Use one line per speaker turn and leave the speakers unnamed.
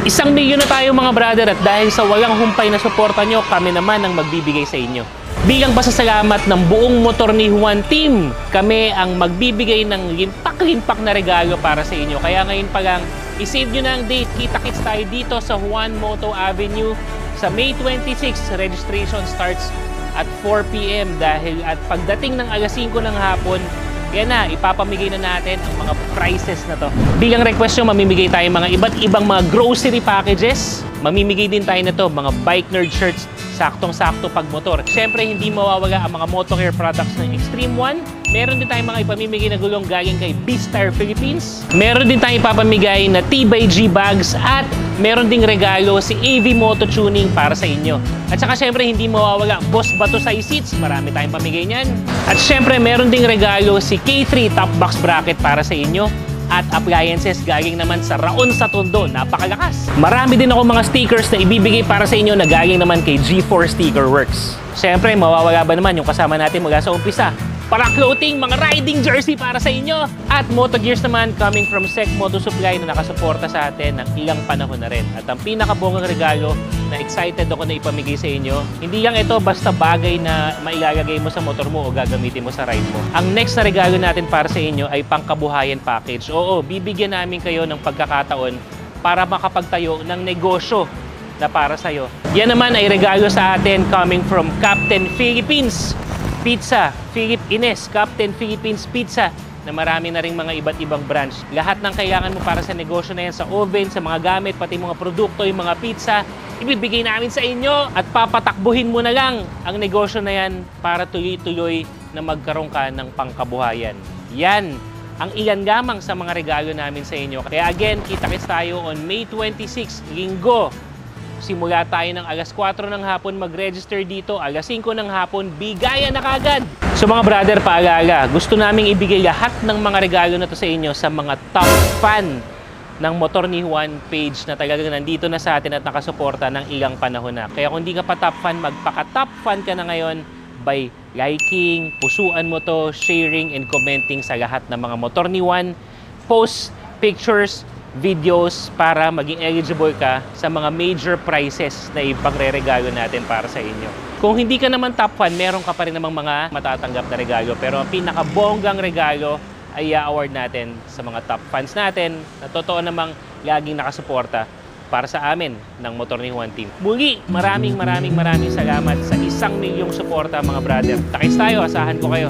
1,000,000 na tayo mga brother, at dahil sa walang humpay na suporta nyo, kami naman ang magbibigay sa inyo. Bilang pasasalamat ng buong Motor ni Juan team, kami ang magbibigay ng limpak-limpak na regalo para sa inyo. Kaya ngayon pa lang, isave nyo na ang date. Kita-kits tayo dito sa Juan Moto Avenue sa May 26. Registration starts at 4 PM dahil at pagdating ng alas 5 ng hapon, yan na, ipapamigay na natin ang mga prizes na to. Bilang request nyo, mamimigay tayo mga iba't ibang mga grocery packages. Mamimigay din tayo na to, mga bike nerd shirts, saktong-sakto pag motor. Siyempre, hindi mawawala ang mga Motocare products ng Extreme One. Meron din tayong mga ipamimigay na gulong galing kay Beastar Philippines. Meron din tayong ipapamigay na T/G bags at meron ding regalo si AV Moto Tuning para sa inyo. At saka siyempre, hindi mawawala Boss Bato size seats. Marami tayong pamigay niyan. At siyempre, meron ding regalo si K3 top box bracket para sa inyo. At appliances galing naman sa Raon sa Tondo, napakalakas. Marami din ako mga stickers na ibibigay para sa inyo na galing naman kay G4 Sticker Works. Siyempre, mawawala ba naman yung kasama natin mula sa umpisa? Para clothing, mga riding jersey para sa inyo. At Moto Gears naman coming from Sec Moto Supply na nakasuporta sa atin ng ilang panahon na rin. At ang pinakabonggang regalo na excited ako na ipamigay sa inyo, hindi lang ito basta bagay na mailalagay mo sa motor mo o gagamitin mo sa ride mo. Ang next na regalo natin para sa inyo ay pangkabuhayan package. Oo, bibigyan namin kayo ng pagkakataon para makapagtayo ng negosyo na para sa'yo. Yan naman ay regalo sa atin coming from Captain Philippines Pizza, Philip Ines, Captain Philippines Pizza, na marami na ring mga iba't ibang branch. Lahat ng kailangan mo para sa negosyo na yan, sa oven, sa mga gamit, pati mga produkto, yung mga pizza, ibibigay namin sa inyo at papatakbuhin mo na lang ang negosyo na yan para tuloy-tuloy na magkaroon ka ng pangkabuhayan. Yan ang ilan lamang sa mga regalo namin sa inyo. Kaya again, kita-kits tayo on May 26, Linggo. Simula tayo ng alas 4 ng hapon mag-register dito, alas 5 ng hapon, bigayan na kagad! So mga brother, paalala, gusto naming ibigay lahat ng mga regalo na to sa inyo sa mga top fan ng Motor ni Juan page na talagang nandito na sa atin at nakasuporta ng ilang panahon na. Kaya kung di ka pa top fan, magpaka-top fan ka na ngayon by liking, pusuan mo to, sharing, and commenting sa lahat ng mga Motor ni Juan posts, pictures, videos para maging eligible ka sa mga major prizes na ipagre-regalo natin para sa inyo. Kung hindi ka naman top fan, meron ka pa rin namang mga matatanggap na regalo. Pero ang pinakabonggang regalo ay i-award natin sa mga top fans natin na totoo namang laging nakasuporta para sa amin ng Motor ni Juan team. Muli, maraming salamat sa 1,000,000 suporta mga brother. Takis tayo, asahan ko kayo.